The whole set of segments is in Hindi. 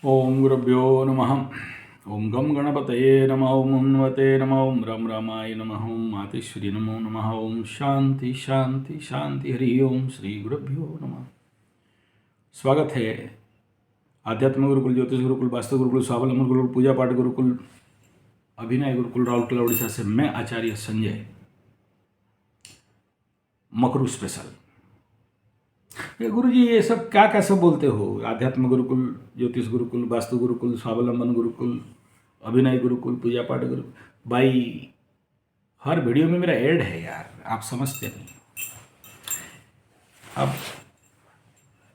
ओम गुरुभ्यो नमः। ओम गम गणपतये नमः। ओम हनुमते नमः। ओम राम रामाय नमः। ओम मातेश्वरी नमो नमः। ओम शांति शांति शांति। हरि ओम श्री गुरुभ्यो नमः। स्वागत है आध्यात्म गुरुकुल, ज्योतिष गुरुकुल, वास्तु गुरुकुल, स्वावलंबन गुरुकुल, पूजा पाठ गुरुकुल, अभिनय गुरुकुल राउरकेला उड़ीसा से मैं आचार्य संजय। मकरू स्पेशल। ये गुरु जी ये सब क्या कैसे बोलते हो? आध्यात्म गुरुकुल, ज्योतिष गुरुकुल, वास्तु गुरुकुल, स्वावलंबन गुरुकुल, अभिनय गुरुकुल, पूजा पाठ गुरुकुल। भाई हर वीडियो में मेरा ऐड है यार, आप समझते नहीं। अब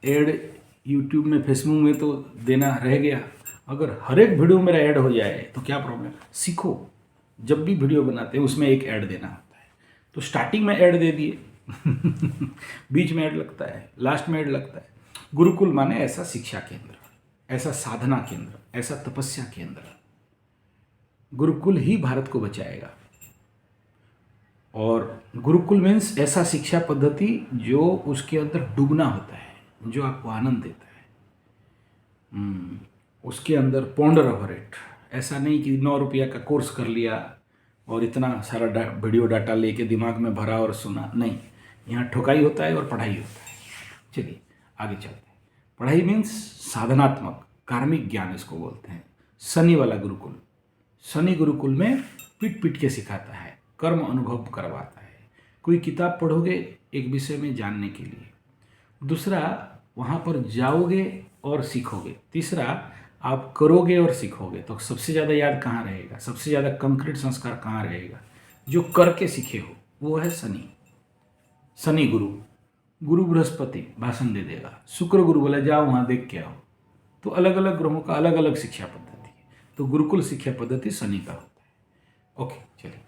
ऐड यूट्यूब में, फेसबुक में तो देना रह गया। अगर हर एक वीडियो में मेरा ऐड हो जाए तो क्या प्रॉब्लम? सीखो, जब भी वीडियो बनाते हैं उसमें एक ऐड देना होता है। तो स्टार्टिंग में ऐड दे दिए बीच में ऐड लगता है, लास्ट में ऐड लगता है। गुरुकुल माने ऐसा शिक्षा केंद्र, ऐसा साधना केंद्र, ऐसा तपस्या केंद्र। गुरुकुल ही भारत को बचाएगा। और गुरुकुल मीन्स ऐसा शिक्षा पद्धति जो उसके अंदर डूबना होता है, जो आपको आनंद देता है। उसके अंदर पॉन्डर ओवर इट। ऐसा नहीं कि 9 रुपया का कोर्स कर लिया और इतना सारा वीडियो डाटा लेके दिमाग में भरा और सुना। नहीं, यहाँ ठोकाई होता है और पढ़ाई होता है। चलिए आगे चलते हैं। पढ़ाई मीन्स साधनात्मक कार्मिक ज्ञान इसको बोलते हैं। शनि वाला गुरुकुल, शनि गुरुकुल में पीट पीट के सिखाता है, कर्म अनुभव करवाता है। कोई किताब पढ़ोगे एक विषय में जानने के लिए, दूसरा वहाँ पर जाओगे और सीखोगे, तीसरा आप करोगे और सीखोगे। तो सबसे ज़्यादा याद कहाँ रहेगा? सबसे ज़्यादा कंक्रीट संस्कार कहाँ रहेगा? जो करके सीखे हो, वो है शनि। शनि गुरु, गुरु बृहस्पति भाषण दे देगा, शुक्र गुरु बोला जाओ वहाँ देख के आओ। तो अलग अलग ग्रहों का अलग अलग शिक्षा पद्धति है। तो गुरुकुल शिक्षा पद्धति शनि का होता है। ओके चलिए।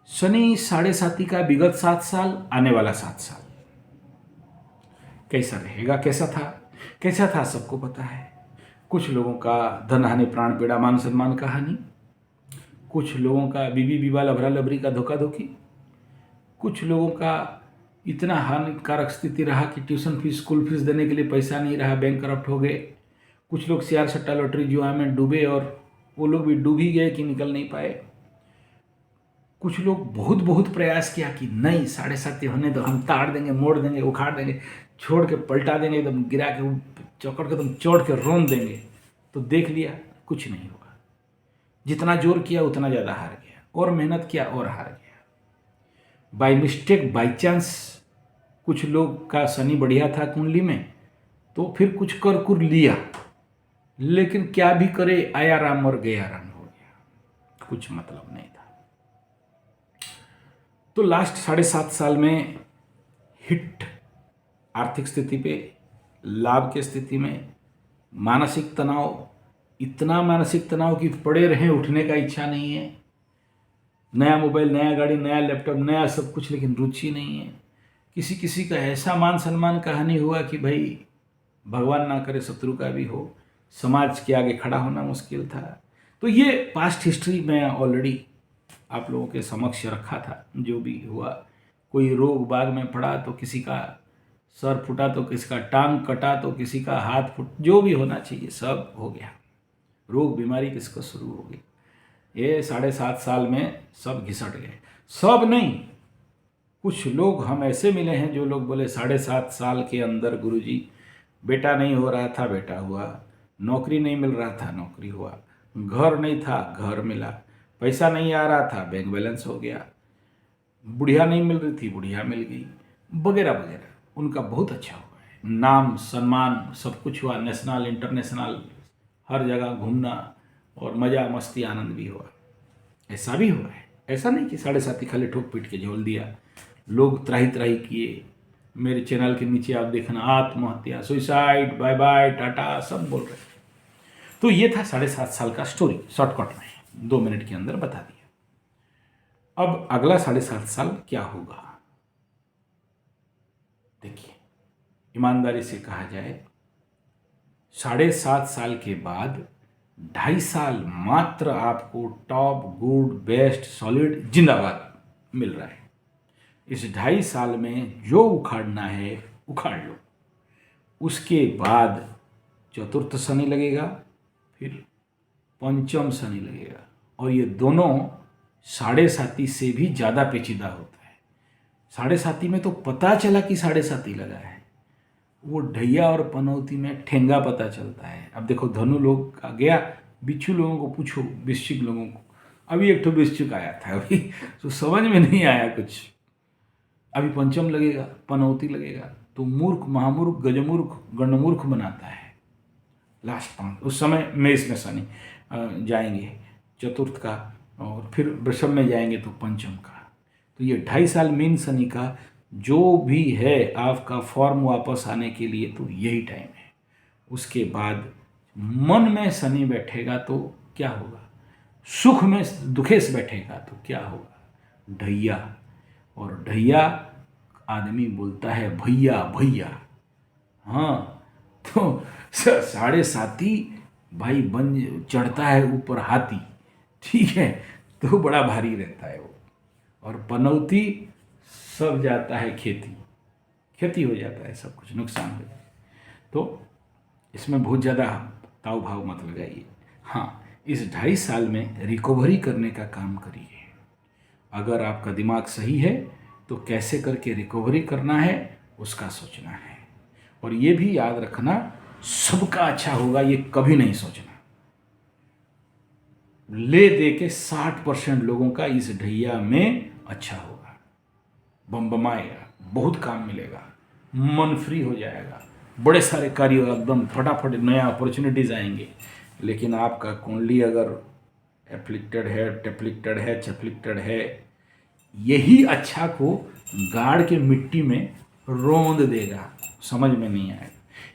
शनि 7.5 का विगत 7 साल, आने वाला 7 साल कैसा रहेगा? कैसा था सबको पता है। कुछ लोगों का धन हानि, प्राण पीड़ा, मान सम्मान का हानि। कुछ लोगों का बीवी विवाह, लभरा लभरी का धोखा धोखी। कुछ लोगों का इतना हानिकारक स्थिति रहा कि ट्यूशन फीस, स्कूल फीस देने के लिए पैसा नहीं रहा, बैंक करप्ट हो गए। कुछ लोग शेयर सट्टा लॉटरी जुआ में डूबे और वो लोग भी डूब ही गए कि निकल नहीं पाए। कुछ लोग बहुत बहुत प्रयास किया कि नहीं 7.5 होने दो, हम ताड़ देंगे, मोड़ देंगे, उखाड़ देंगे, छोड़ के पलटा देंगे, एकदम गिरा के चौकड़ के एकदम चोड़ के रोन देंगे। तो देख लिया कुछ नहीं होगा। जितना जोर किया उतना ज़्यादा हार गया, और मेहनत किया और हार गया। बाय मिस्टेक, बाय चांस कुछ लोग का शनि बढ़िया था कुंडली में, तो फिर कुछ कर कुर लिया, लेकिन क्या भी करे, आया राम और गया राम हो गया, कुछ मतलब नहीं था। तो लास्ट 7.5 साल में हिट आर्थिक स्थिति पे, लाभ की स्थिति में, मानसिक तनाव, इतना मानसिक तनाव कि पड़े रहें, उठने का इच्छा नहीं है। नया मोबाइल, नया गाड़ी, नया लैपटॉप, नया सब कुछ, लेकिन रुचि नहीं है। किसी किसी का ऐसा मान सम्मान का हानि हुआ कि भाई भगवान ना करे शत्रु का भी हो, समाज के आगे खड़ा होना मुश्किल था। तो ये पास्ट हिस्ट्री में ऑलरेडी आप लोगों के समक्ष रखा था। जो भी हुआ, कोई रोग बाग में पड़ा तो किसी का सर फूटा, तो किसी का टांग कटा, तो किसी का हाथ फूट, जो भी होना चाहिए सब हो गया। रोग बीमारी किसको शुरू हो गई। ये 7.5 साल में सब घिसट गए। सब नहीं, कुछ लोग हम ऐसे मिले हैं जो लोग बोले 7.5 साल के अंदर गुरुजी बेटा नहीं हो रहा था, बेटा हुआ, नौकरी नहीं मिल रहा था, नौकरी हुआ, घर नहीं था, घर मिला, पैसा नहीं आ रहा था, बैंक बैलेंस हो गया, बुढ़िया नहीं मिल रही थी, बुढ़िया मिल गई, वगैरह वगैरह। उनका बहुत अच्छा हुआ है, नाम सम्मान सब कुछ हुआ, नेशनल इंटरनेशनल हर जगह घूमना और मज़ा मस्ती आनंद भी हुआ। ऐसा भी हुआ है, ऐसा नहीं कि 7.5 खाली ठोक पीट के झोल दिया। लोग त्राही त्राही किए। मेरे चैनल के नीचे आप देखना, आत्महत्या, सुइसाइड, बाय बाय, टाटा, सब बोल रहे थे। तो ये था 7.5 साल का स्टोरी, शॉर्टकट में 2 मिनट के अंदर बता दिया। अब अगला 7.5 साल क्या होगा देखिए। ईमानदारी से कहा जाए, 7.5 साल के बाद 2.5 साल मात्र आपको टॉप, गुड, बेस्ट, सॉलिड, जिंदाबाद मिल रहा है। इस 2.5 साल में जो उखाड़ना है उखाड़ लो। उसके बाद चतुर्थ शनि लगेगा, फिर पंचम शनि लगेगा। और ये दोनों साढ़े साती से भी ज़्यादा पेचीदा होता है। साढ़े साती में तो पता चला कि साढ़े साती लगा है, वो ढैया और पनौती में ठेंगा पता चलता है। अब देखो धनु लोग का गया, बिच्छू लोगों को पूछो, वृश्चिक लोगों को, अभी एक ठो वृश्चिक आया था अभी, तो समझ में नहीं आया कुछ। अभी पंचम लगेगा, पनौती लगेगा, तो मूर्ख, महामूर्ख, गजमूर्ख, गणमूर्ख बनाता है। लास्ट 5 उस समय मेष में शनि जाएंगे चतुर्थ का, और फिर वृषभ में जाएंगे तो पंचम का। तो ये 2.5 साल मीन शनि का जो भी है आपका फॉर्म वापस आने के लिए, तो यही टाइम है। उसके बाद मन में शनि बैठेगा तो क्या होगा, सुख में दुखेश बैठेगा तो क्या होगा, ढैया। और ढैया आदमी बोलता है भैया भैया। हाँ, तो साढ़े साती भाई बन चढ़ता है ऊपर हाथी, ठीक है, तो बड़ा भारी रहता है वो। और पनौती सब जाता है खेती, खेती हो जाता है, सब कुछ नुकसान हो जाता है। तो इसमें बहुत ज़्यादा ताव भाव मत लगाइए। हाँ, इस 2.5 साल में रिकवरी करने का काम करिए। अगर आपका दिमाग सही है तो कैसे करके रिकवरी करना है उसका सोचना है। और ये भी याद रखना, सबका अच्छा होगा ये कभी नहीं सोचना। ले दे के 60% लोगों का इस ढैया में अच्छा होगा, बमबमाएगा, बहुत काम मिलेगा, मन फ्री हो जाएगा, बड़े सारे कार्य एकदम फटाफट नया अपॉर्चुनिटीज आएंगे। लेकिन आपका कुंडली अगर एफ्लिक्टेड है, टेफ्लिक्टेड है, चफ्लिक्टेड है, यही अच्छा को गाड़ के मिट्टी में रोंद देगा, समझ में नहीं आएगा।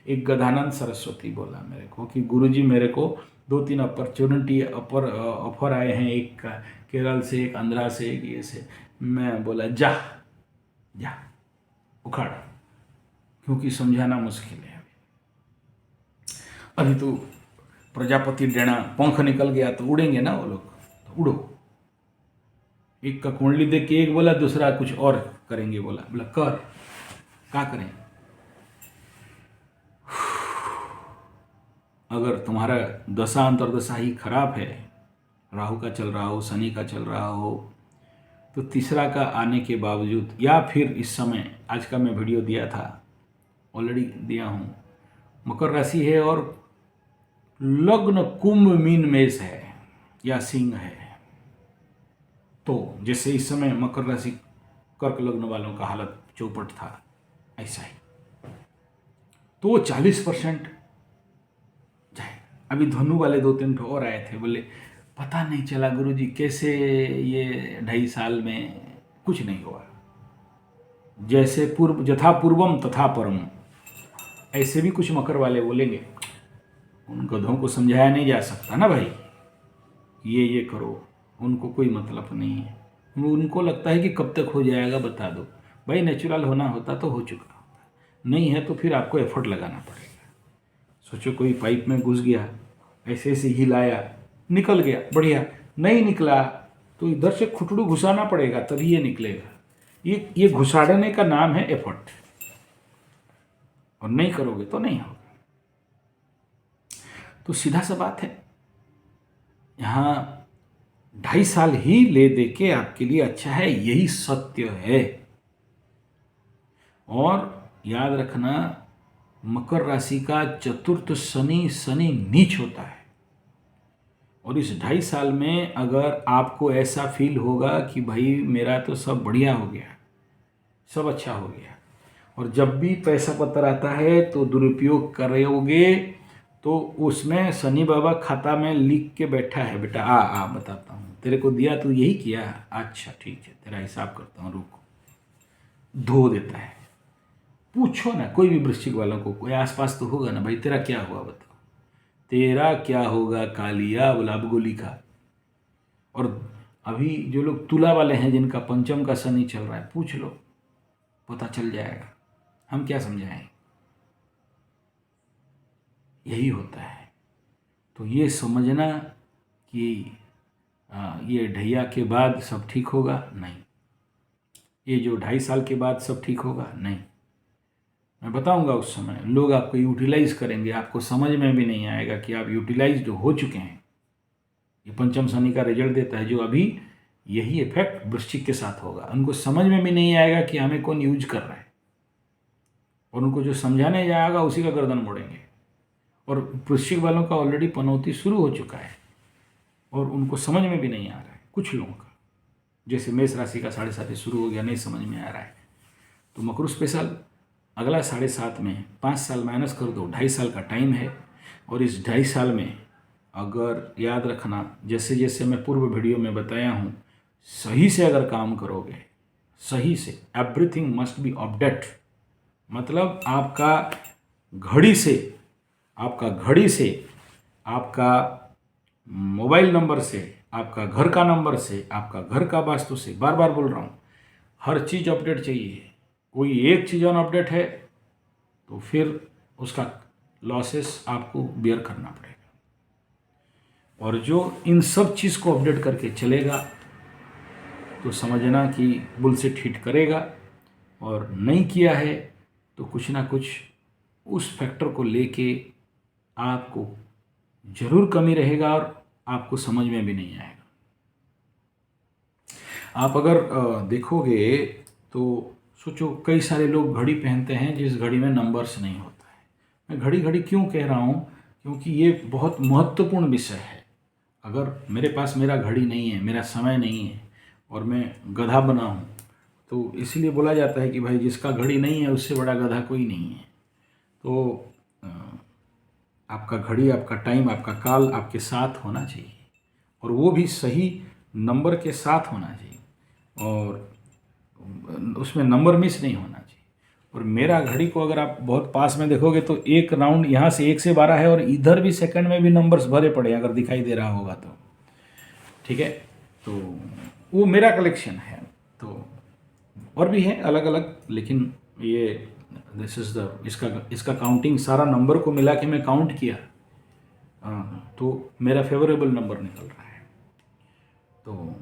एक गदानंद सरस्वती बोला मेरे को कि गुरुजी मेरे को 2-3 अपॉर्चुनिटी ऑफर आए हैं, एक केरल से, एक आंध्रा से, एक ये से। मैं बोला जा जा उखाड़, क्योंकि समझाना मुश्किल है। अभी तो प्रजापति डेढ़ा पंख निकल गया तो उड़ेंगे ना वो लोग, तो उड़ो। एक का कुंडली देख के एक बोला, दूसरा कुछ और करेंगे बोला, बोला कर, क्या करें। अगर तुम्हारा दशा अंतर्दशा ही खराब है, राहु का चल रहा हो, शनि का चल रहा हो, तो तीसरा का आने के बावजूद, या फिर इस समय आज का मैं वीडियो दिया था, ऑलरेडी दिया हूँ, मकर राशि है और लग्न कुंभ मीन मेष है या सिंह है, तो जैसे इस समय मकर राशि कर्क लग्न वालों का हालत चौपट था, ऐसा ही तो वो 40% जाए। अभी धनु वाले 2-3 ठो और आए थे, बोले पता नहीं चला गुरुजी कैसे ये 2.5 साल में कुछ नहीं हुआ, जैसे पूर्व यथा पूर्वम तथा परम, ऐसे भी कुछ मकर वाले बोलेंगे। उन गधों को समझाया नहीं जा सकता ना भाई, ये करो, उनको कोई मतलब नहीं है। उनको लगता है कि कब तक हो जाएगा बता दो। भाई नेचुरल होना होता तो हो चुका होता, नहीं है तो फिर आपको एफर्ट लगाना पड़ेगा। सोचो कोई पाइप में घुस गया, ऐसे ऐसे हिलाया, निकल गया, बढ़िया, नहीं निकला तो इधर से खुटड़ू घुसाना पड़ेगा तभी ये निकलेगा। ये घुसाड़ने का नाम है एफर्ट, और नहीं करोगे तो नहीं होगा। तो सीधा सा बात है, यहाँ 2.5 साल ही ले दे के आपके लिए अच्छा है, यही सत्य है। और याद रखना, मकर राशि का चतुर्थ शनि नीच होता है। और इस 2.5 साल में अगर आपको ऐसा फील होगा कि भाई मेरा तो सब बढ़िया हो गया, सब अच्छा हो गया, और जब भी पैसा पत्र आता है तो दुरुपयोग करोगे, तो उसमें शनि बाबा खाता में लिख के बैठा है, बेटा आ बताता हूँ, तेरे को दिया तो यही किया, अच्छा ठीक है तेरा हिसाब करता हूँ, रुको, धो देता है। पूछो ना कोई भी वृश्चिक वालों को, कोई आसपास तो होगा ना, भाई तेरा क्या हुआ बताओ, तेरा क्या होगा कालिया, बोला अब गोली खा। और अभी जो लोग तुला वाले हैं, जिनका पंचम का शनि चल रहा है, पूछ लो, पता चल जाएगा, हम क्या समझाएं। यही होता है। तो ये समझना कि ये ढैया के बाद सब ठीक होगा, नहीं। ये जो 2.5 साल के बाद सब ठीक होगा, नहीं। मैं बताऊंगा उस समय, लोग आपको यूटिलाइज करेंगे, आपको समझ में भी नहीं आएगा कि आप यूटिलाइज हो चुके हैं। ये पंचम शनि का रिजल्ट देता है, जो अभी यही इफेक्ट वृश्चिक के साथ होगा। उनको समझ में भी नहीं आएगा कि हमें कौन यूज कर रहा है, और उनको जो समझाने जाएगा उसी का गर्दन मोड़ेंगे। और वृश्चिक वालों का ऑलरेडी पनौती शुरू हो चुका है और उनको समझ में भी नहीं आ रहा है कुछ लोगों का। जैसे मेष राशि का 7.5 शुरू हो गया, नहीं समझ में आ रहा है। तो मकर स्पेशल अगला 7.5 में 5 साल माइनस कर दो, 2.5 साल का टाइम है। और इस 2.5 साल में अगर याद रखना, जैसे जैसे मैं पूर्व वीडियो में बताया हूँ, सही से अगर काम करोगे, सही से, एवरीथिंग मस्ट बी अपडेट। मतलब आपका घड़ी से, आपका मोबाइल नंबर से, आपका घर का नंबर से, आपका घर का वास्तु से, बार बार बोल रहा हूँ, हर चीज़ अपडेट चाहिए। कोई एक चीज़ ऑन अपडेट है तो फिर उसका लॉसेस आपको बियर करना पड़ेगा। और जो इन सब चीज़ को अपडेट करके चलेगा तो समझना कि बुलशिट हिट करेगा, और नहीं किया है तो कुछ ना कुछ उस फैक्टर को लेके आपको जरूर कमी रहेगा और आपको समझ में भी नहीं आएगा। आप अगर देखोगे तो सोचो, कई सारे लोग घड़ी पहनते हैं जिस घड़ी में नंबर्स नहीं होता है। मैं घड़ी घड़ी क्यों कह रहा हूँ, क्योंकि ये बहुत महत्वपूर्ण विषय है। अगर मेरे पास मेरा घड़ी नहीं है, मेरा समय नहीं है, और मैं गधा बना हूँ, तो इसीलिए बोला जाता है कि भाई जिसका घड़ी नहीं है उससे बड़ा गधा कोई नहीं है। तो आपका घड़ी, आपका टाइम, आपका काल आपके साथ होना चाहिए, और वो भी सही नंबर के साथ होना चाहिए, और उसमें नंबर मिस नहीं होना चाहिए। और मेरा घड़ी को अगर आप बहुत पास में देखोगे तो एक राउंड यहाँ से 1 से 12 है, और इधर भी सेकंड में भी नंबर्स भरे पड़े अगर दिखाई दे रहा होगा तो, ठीक है। तो वो मेरा कलेक्शन है। तो और भी है अलग अलग, लेकिन ये दिस इज द इसका काउंटिंग सारा नंबर को मिला के मैं काउंट किया, तो मेरा फेवरेबल नंबर निकल रहा है। तो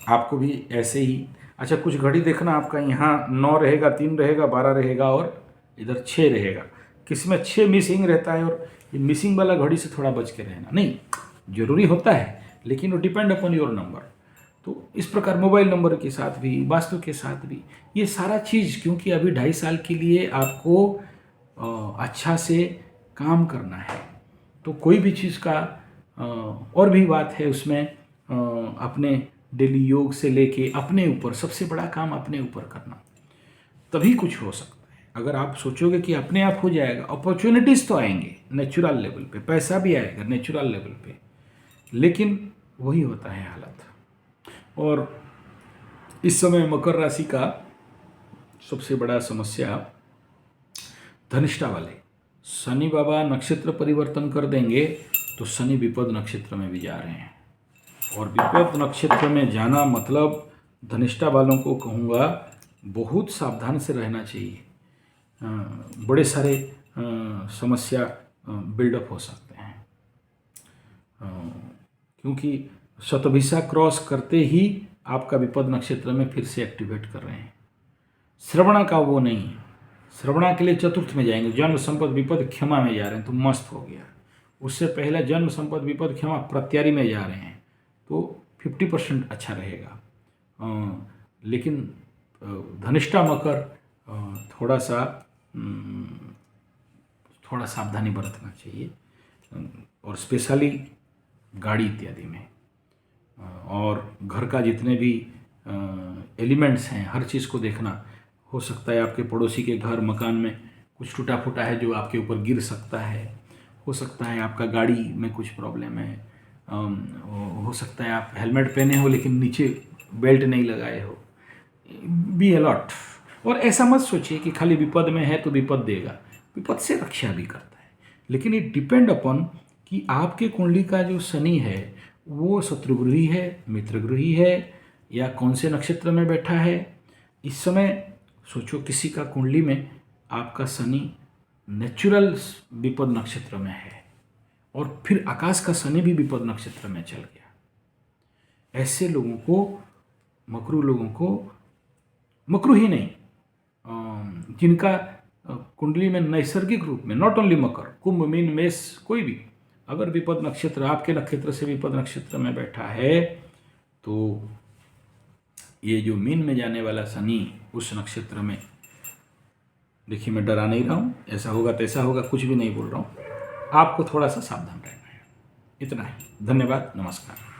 आपको भी ऐसे ही, अच्छा कुछ घड़ी देखना, आपका यहाँ 9 रहेगा, 3 रहेगा, 12 रहेगा, और इधर 6 रहेगा। किसी में 6 मिसिंग रहता है, और ये मिसिंग वाला घड़ी से थोड़ा बच के रहना। नहीं, जरूरी होता है, लेकिन वो डिपेंड अपॉन योर नंबर। तो इस प्रकार मोबाइल नंबर के साथ भी, वास्तु के साथ भी, ये सारा चीज़, क्योंकि अभी 2.5 साल के लिए आपको अच्छा से काम करना है। तो कोई भी चीज़ का और भी बात है उसमें, अपने डेली योग से लेके अपने ऊपर, सबसे बड़ा काम अपने ऊपर करना, तभी कुछ हो सकता है। अगर आप सोचोगे कि अपने आप हो जाएगा, अपॉर्चुनिटीज़ तो आएंगे नेचुरल लेवल पे, पैसा भी आएगा नेचुरल लेवल पे, लेकिन वही होता है हालत। और इस समय मकर राशि का सबसे बड़ा समस्या धनिष्ठा वाले, शनि बाबा नक्षत्र परिवर्तन कर देंगे तो शनि विपद नक्षत्र में भी जा रहे हैं, और विपद नक्षत्र में जाना मतलब धनिष्ठा वालों को कहूँगा बहुत सावधान से रहना चाहिए। बड़े सारे समस्या बिल्डअप हो सकते हैं, क्योंकि शतभिषा क्रॉस करते ही आपका विपद नक्षत्र में फिर से एक्टिवेट कर रहे हैं। श्रवणा का वो नहीं है, श्रवणा के लिए चतुर्थ में जाएंगे, जन्म संपद विपद क्षमा में जा रहे हैं तो मस्त हो गया। उससे पहले जन्म संपद विपद क्षमा प्रत्यारी में जा रहे हैं तो 50% अच्छा रहेगा। लेकिन धनिष्ठा मकर थोड़ा सावधानी बरतना चाहिए, और स्पेशली गाड़ी इत्यादि में, और घर का जितने भी एलिमेंट्स हैं हर चीज़ को देखना। हो सकता है आपके पड़ोसी के घर मकान में कुछ टूटा फूटा है जो आपके ऊपर गिर सकता है, हो सकता है आपका गाड़ी में कुछ प्रॉब्लम है, हो सकता है आप हेलमेट पहने हो लेकिन नीचे बेल्ट नहीं लगाए हो। बी अलर्ट, और ऐसा मत सोचिए कि खाली विपद में है तो विपद देगा, विपद से रक्षा भी करता है। लेकिन ये डिपेंड अपॉन कि आपके कुंडली का जो शनि है वो शत्रुगृही है, मित्रगृही है, या कौन से नक्षत्र में बैठा है। इस समय सोचो किसी का कुंडली में आपका शनि नेचुरल विपद नक्षत्र में है, और फिर आकाश का शनि भी विपद नक्षत्र में चल गया। ऐसे लोगों को, मकरू लोगों को, मकरू ही नहीं, जिनका कुंडली में नैसर्गिक रूप में, not only Makar, Kumbh, mean, मेष, कोई भी अगर विपद नक्षत्र आपके नक्षत्र से विपद नक्षत्र में बैठा है तो ये जो मीन में जाने वाला शनि उस नक्षत्र में, देखिए मैं डरा नहीं रहा हूँ, ऐसा होगा तैसा होगा कुछ भी नहीं बोल रहा हूँ, आपको थोड़ा सा सावधान रहना है। इतना ही, धन्यवाद, नमस्कार।